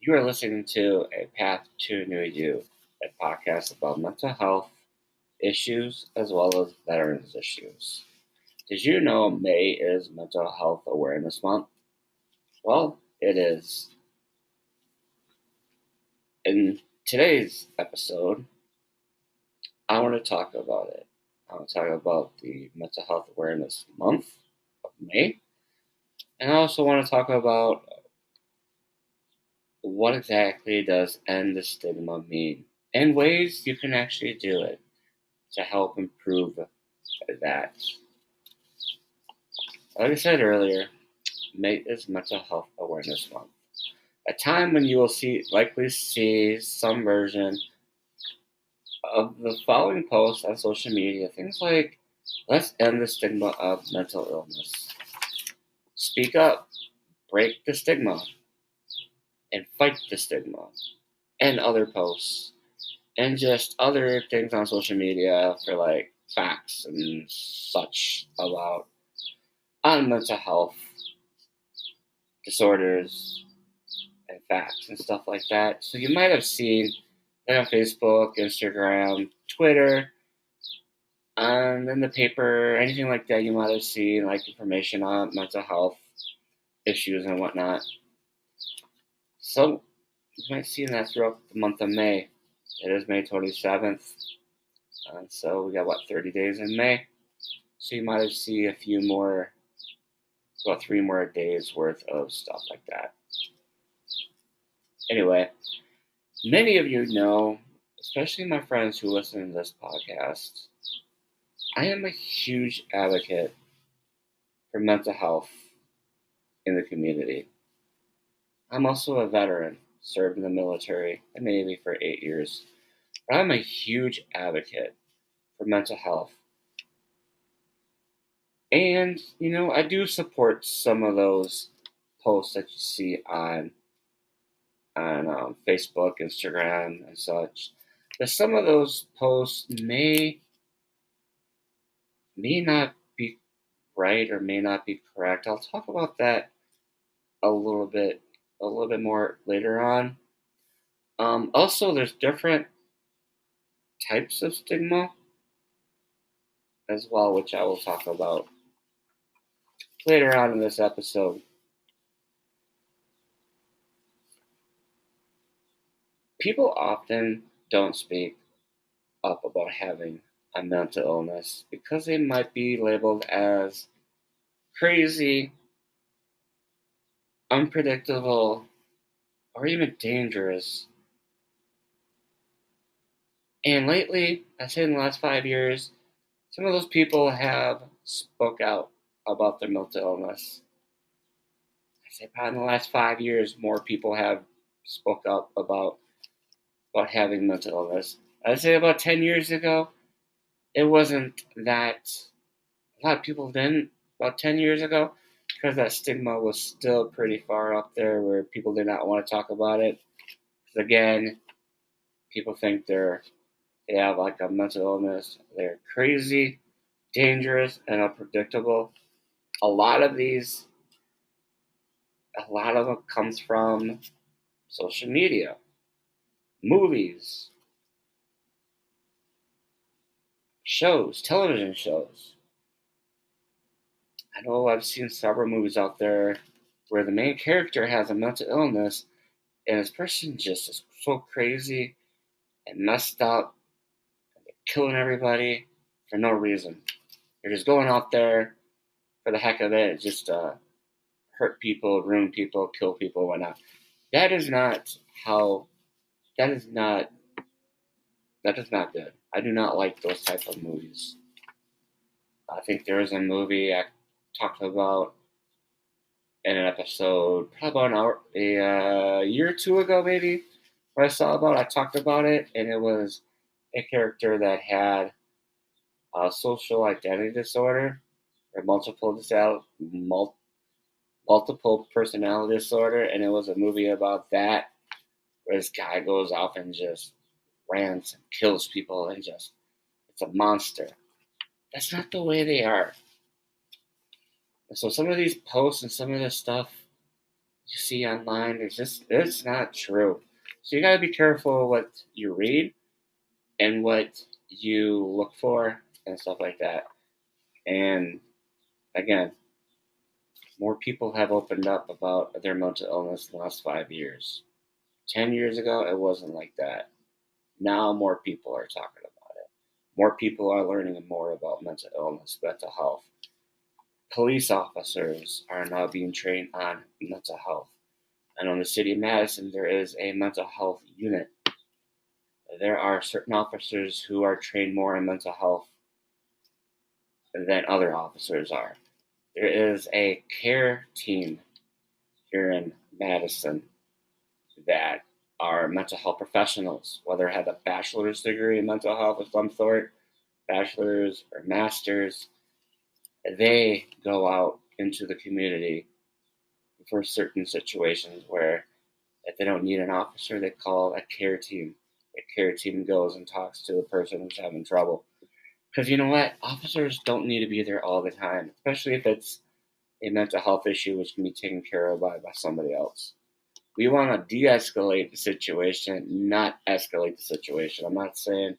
You are listening to A Path to a New You, a podcast about mental health issues as well as veterans issues. Did you know May is Mental Health Awareness Month? Well, it is. In today's episode, I want to talk about it. I want to talk about the Mental Health Awareness Month of May, and I also want to talk about what exactly does end the stigma mean and ways you can actually do it to help improve that. Like I said earlier, May is Mental Health Awareness Month, a time when you will likely see some version of the following posts on social media. Things like, let's end the stigma of mental illness. Speak up, break the stigma, and fight the stigma. And other posts. And just other things on social media for like facts and such about on mental health disorders and facts and stuff like that. So you might have seen that on Facebook, Instagram, Twitter, and in the paper, anything like that. You might have seen like information on mental health issues and whatnot. So you might see that throughout the month of May. It is May 27th, and so we got 30 days in May. So you might have seen a few more, about 3 more days worth of stuff like that. Anyway, many of you know, especially my friends who listen to this podcast, I am a huge advocate for mental health in the community. I'm also a veteran, served in the military and Navy for 8 years, but I'm a huge advocate for mental health. And, I do support some of those posts that you see on Facebook, Instagram, and such. But some of those posts may not be right or may not be correct. I'll talk about that a little bit more later on. Also, there's different types of stigma as well, which I will talk about later on in this episode. People often don't speak up about having a mental illness because they might be labeled as crazy, unpredictable, or even dangerous. And lately, I say in the last 5 years, some of those people have spoke out about their mental illness. I say probably in the last 5 years, more people have spoke up about having mental illness. I'd say about 10 years ago, it wasn't that a lot of people didn't about 10 years ago because that stigma was still pretty far up there where people did not want to talk about it. Because again, people think they have like a mental illness. They're crazy, dangerous, and unpredictable. A lot of them comes from social media, movies, shows, television shows. I know I've seen several movies out there where the main character has a mental illness and this person just is so crazy and messed up and they're killing everybody for no reason. They're just going out there for the heck of it, just hurt people, ruin people, kill people, whatnot. That is not good. I do not like those type of movies. I think there was a movie I talked about in an episode probably about a year or two ago, maybe, where I talked about it, and it was a character that had a social identity disorder or multiple personality disorder, and it was a movie about that, where this guy goes off and just rants and kills people and just it's a monster. That's not the way they are. So some of these posts and some of this stuff, you see online, it's not true. So you got to be careful what you read and what you look for and stuff like that. And again, more people have opened up about their mental illness in the last 5 years. 10 years ago, it wasn't like that. Now more people are talking about it. More people are learning more about mental illness, mental health. Police officers are now being trained on mental health. And in the city of Madison, there is a mental health unit. There are certain officers who are trained more in mental health than other officers are. There is a care team here in Madison that are mental health professionals, whether they have a bachelor's degree in mental health of some sort, bachelor's or master's. They go out into the community for certain situations where if they don't need an officer, they call a care team. A care team goes and talks to the person who's having trouble. Because you know what? Officers don't need to be there all the time, especially if it's a mental health issue which can be taken care of by somebody else. We want to de escalate the situation, not escalate the situation. I'm not saying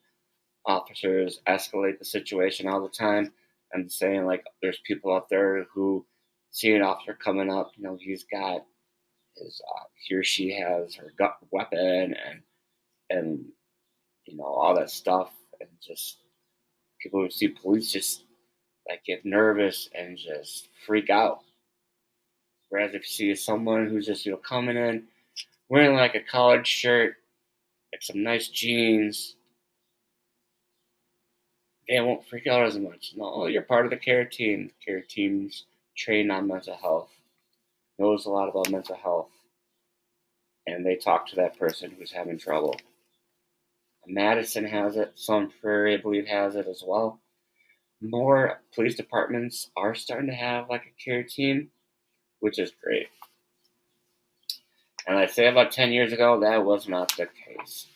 officers escalate the situation all the time. I'm saying, like, there's people out there who see an officer coming up, he's got his, he or she has her weapon and, all that stuff. And just people who see police just like get nervous and just freak out. Whereas if you see someone who's just coming in wearing like a collared shirt, like some nice jeans, they won't freak out as much. No, you're part of the care team. The care team's trained on mental health, knows a lot about mental health, and they talk to that person who's having trouble. Madison has it. Sun Prairie, I believe, has it as well. More police departments are starting to have like a care team, which is great. And I'd say about 10 years ago, that was not the case.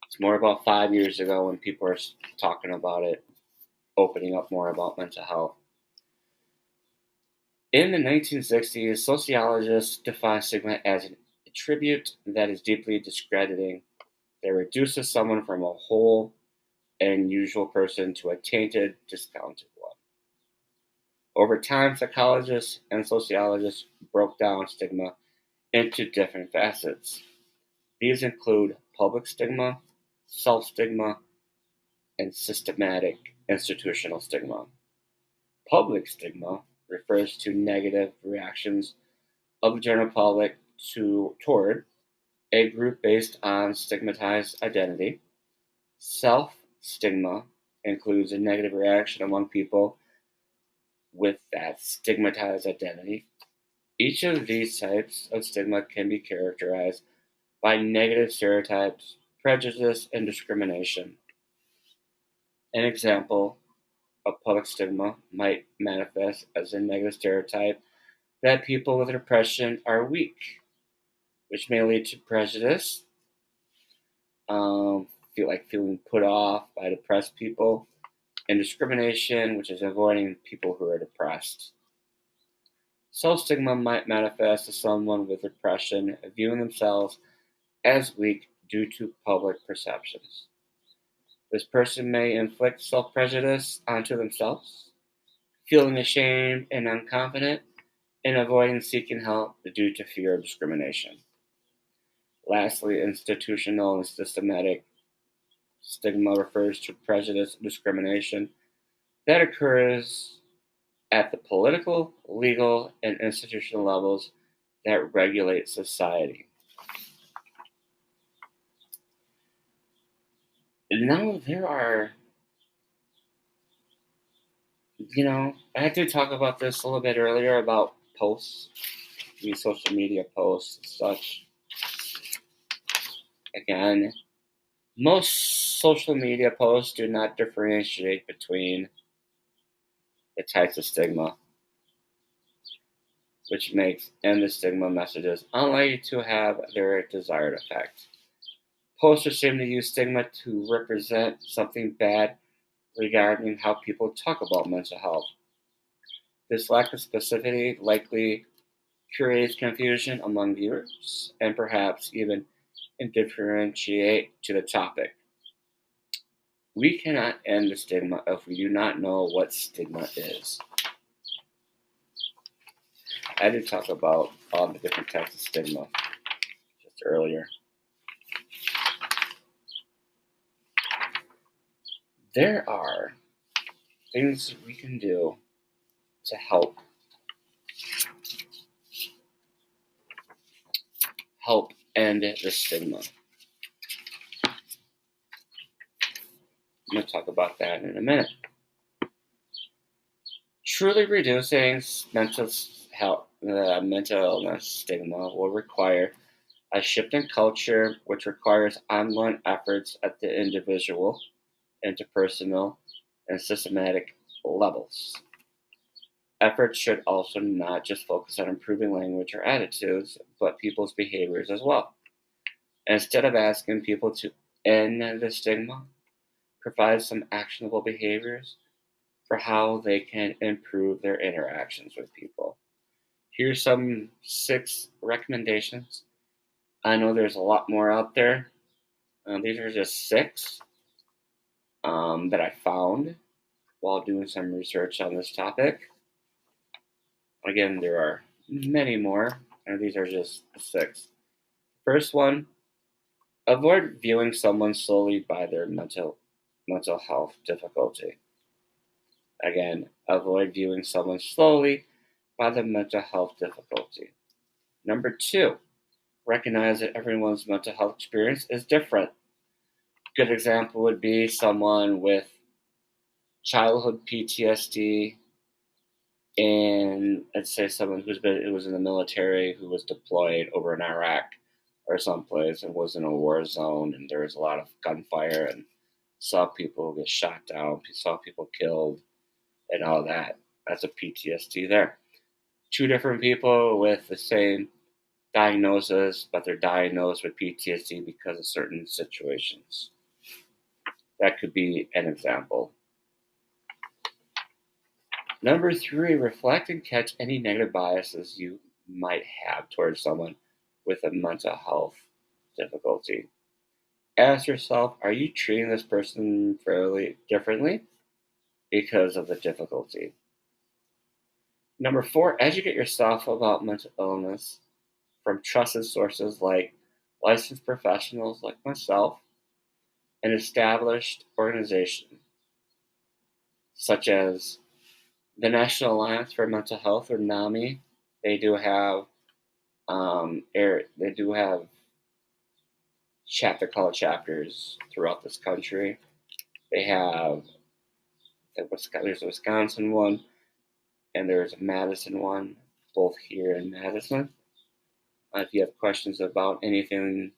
It's more about 5 years ago when people are talking about it, opening up more about mental health. In the 1960s, sociologists defined stigma as an attribute that is deeply discrediting, that reduces someone from a whole and usual person to a tainted, discounted one. Over time, psychologists and sociologists broke down stigma into different facets. These include public stigma, self-stigma, and systematic institutional stigma. Public stigma refers to negative reactions of the general public toward a group based on stigmatized identity. Self-stigma includes a negative reaction among people with that stigmatized identity. Each of these types of stigma can be characterized by negative stereotypes, prejudice, and discrimination. An example of public stigma might manifest as a negative stereotype that people with depression are weak, which may lead to prejudice, feeling put off by depressed people, and discrimination, which is avoiding people who are depressed. Self-stigma might manifest as someone with depression viewing themselves as weak due to public perceptions. This person may inflict self-prejudice onto themselves, feeling ashamed and unconfident, and avoiding seeking help due to fear of discrimination. Lastly, institutional and systematic stigma refers to prejudice and discrimination that occurs at the political, legal, and institutional levels that regulate society. Now, there are, I did talk about this a little bit earlier about posts, these social media posts and such. Again, most social media posts do not differentiate between the types of stigma, which makes the stigma messages unlikely to have their desired effect. Posters seem to use stigma to represent something bad regarding how people talk about mental health. This lack of specificity likely creates confusion among viewers, and perhaps even indifferentiate to the topic. We cannot end the stigma if we do not know what stigma is. I did talk about all the different types of stigma just earlier. There are things we can do to help end the stigma. I'm going to talk about that in a minute. Truly reducing mental illness stigma will require a shift in culture, which requires ongoing efforts at the individual, interpersonal, and systematic levels. Efforts should also not just focus on improving language or attitudes, but people's behaviors as well. Instead of asking people to end the stigma, provide some actionable behaviors for how they can improve their interactions with people. Here's some 6 recommendations. I know there's a lot more out there. These are just 6 that I found while doing some research on this topic. Again, there are many more, and these are just 6. First one, avoid viewing someone solely by their mental health difficulty. Again, avoid viewing someone solely by the mental health difficulty. Number 2, recognize that everyone's mental health experience is different. Good example would be someone with childhood PTSD, and let's say someone who was in the military, who was deployed over in Iraq or someplace and was in a war zone, and there was a lot of gunfire and saw people get shot down, saw people killed, and all that. That's a PTSD there. 2 different people with the same diagnosis, but they're diagnosed with PTSD because of certain situations. That could be an example. Number 3, reflect and catch any negative biases you might have towards someone with a mental health difficulty. Ask yourself, are you treating this person fairly differently because of the difficulty? Number 4, educate yourself about mental illness from trusted sources like licensed professionals like myself, and established organizations such as the National Alliance for Mental Health, or NAMI. They do have chapters throughout this country. They have there's a Wisconsin one, and there's a Madison one, both here in Madison. If you have questions about anything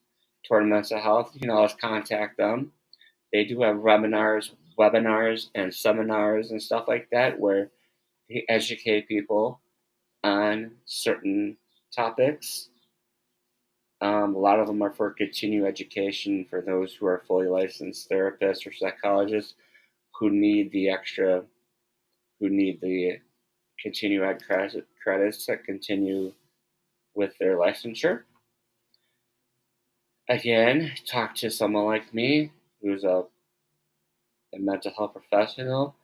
toward mental health, you can always contact them. They do have webinars, and seminars and stuff like that where they educate people on certain topics. A lot of them are for continuing education for those who are fully licensed therapists or psychologists who need the continued ed credits to continue with their licensure. Again, talk to someone like me who's a mental health professional,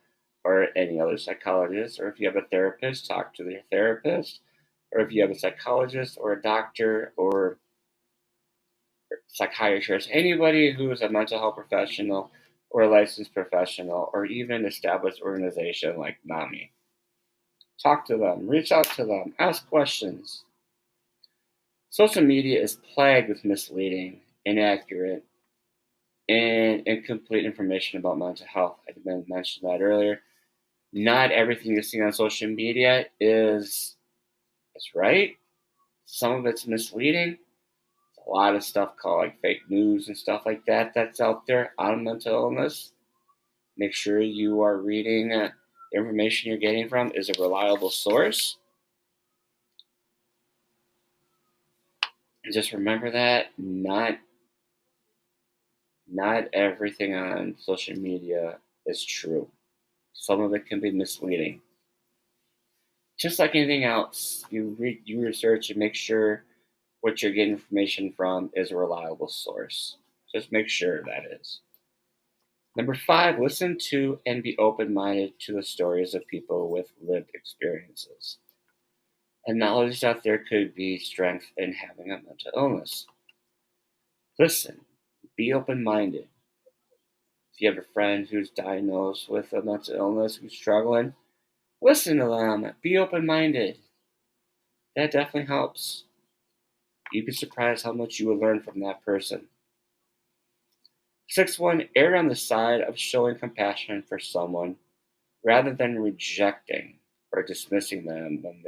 or any other psychologist, or if you have a therapist, talk to your therapist, or if you have a psychologist or a doctor or psychiatrist, anybody who is a mental health professional or a licensed professional or even established organization like NAMI. Talk to them, reach out to them, ask questions. Social media is plagued with misleading, inaccurate, and incomplete information about mental health. I mentioned that earlier. Not everything you see on social media is right. Some of it's misleading. A lot of stuff called like fake news and stuff like that that's out there on mental illness. Make sure you are reading the information you're getting from is a reliable source. And just remember that not everything on social media is true. Some of it can be misleading. Just like anything else, you research and make sure what you're getting information from is a reliable source. Just make sure that is. Number 5, listen to and be open-minded to the stories of people with lived experiences. Acknowledge that there could be strength in having a mental illness. Listen, be open-minded. If you have a friend who's diagnosed with a mental illness, who's struggling, listen to them. Be open-minded. That definitely helps. You'd be surprised how much you would learn from that person. 6-1, err on the side of showing compassion for someone rather than rejecting or dismissing them when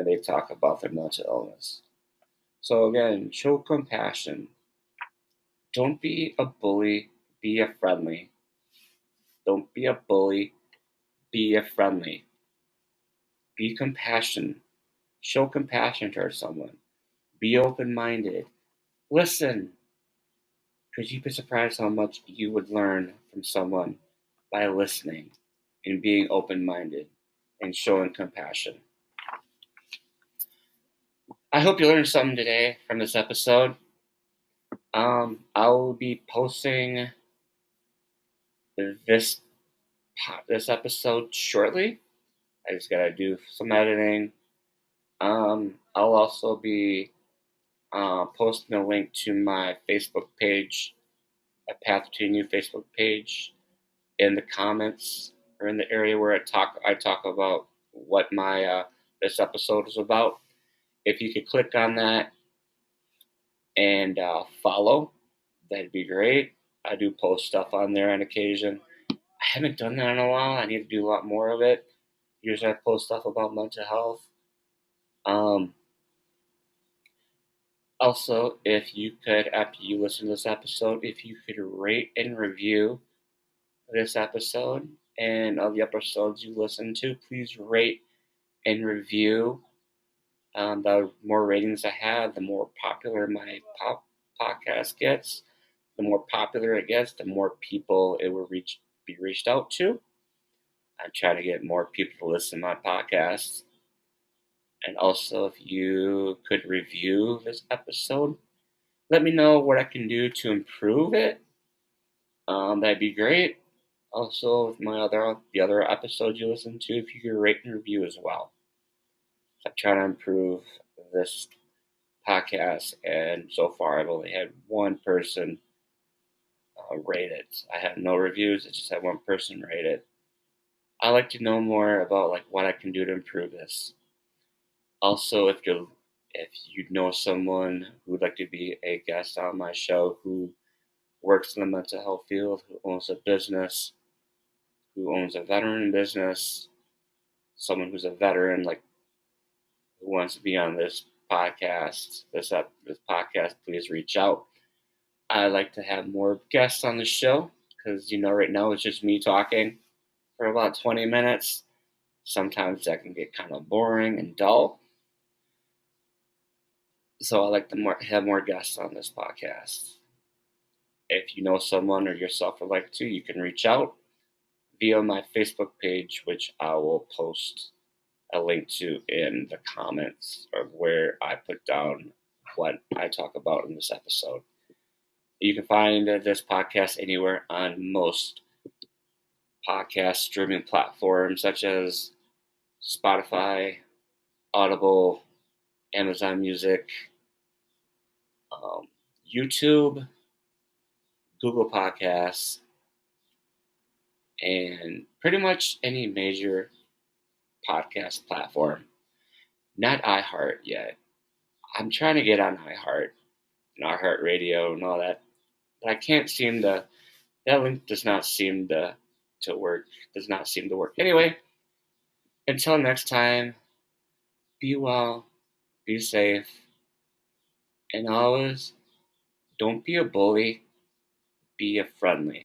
they talk about their mental illness. So again, show compassion. Don't be a bully, be a friendly. Don't be a bully, be a friendly. Be compassionate. Show compassion towards someone. Be open-minded. Listen, because you'd be surprised how much you would learn from someone by listening and being open-minded and showing compassion. I hope you learned something today from this episode. I'll be posting this episode shortly. I just gotta do some editing. I'll also be posting a link to my Facebook page, a Path to a New Facebook page, in the comments or in the area where I talk about what my this episode is about. If you could click on that and follow, that'd be great. I do post stuff on there on occasion. I haven't done that in a while. I need to do a lot more of it. Usually I post stuff about mental health. Also, if you could, after you listen to this episode, if you could rate and review this episode and all the episodes you listen to, please rate and review. The more ratings I have, the more popular my podcast gets. The more popular it gets, the more people it will be reached out to. I'm trying to get more people to listen to my podcasts. And also, if you could review this episode, let me know what I can do to improve it. That'd be great. Also, the other episodes you listen to, if you could rate and review as well. I'm trying to improve this podcast, and so far I've only had one person rate it. I have no reviews. I just had one person rate it. I like to know more about like what I can do to improve this. Also, if you know someone who would like to be a guest on my show who works in the mental health field, who owns a business, who owns a veteran business, someone who's a veteran, like who wants to be on this podcast, this podcast, please reach out. I like to have more guests on the show because right now it's just me talking for about 20 minutes. Sometimes that can get kind of boring and dull. So I like to have more guests on this podcast. If you know someone or yourself would like to, you can reach out via my Facebook page, which I will post a link to in the comments of where I put down what I talk about in this episode. You can find this podcast anywhere on most podcast streaming platforms such as Spotify, Audible, Amazon Music, YouTube, Google Podcasts, and pretty much any major podcast platform. Not iHeart yet. I'm trying to get on iHeart and iHeartRadio and all that, but I can't seem to. That link does not seem to work. Does not seem to work. Anyway, until next time, be well, be safe, and always don't be a bully. Be a friendly.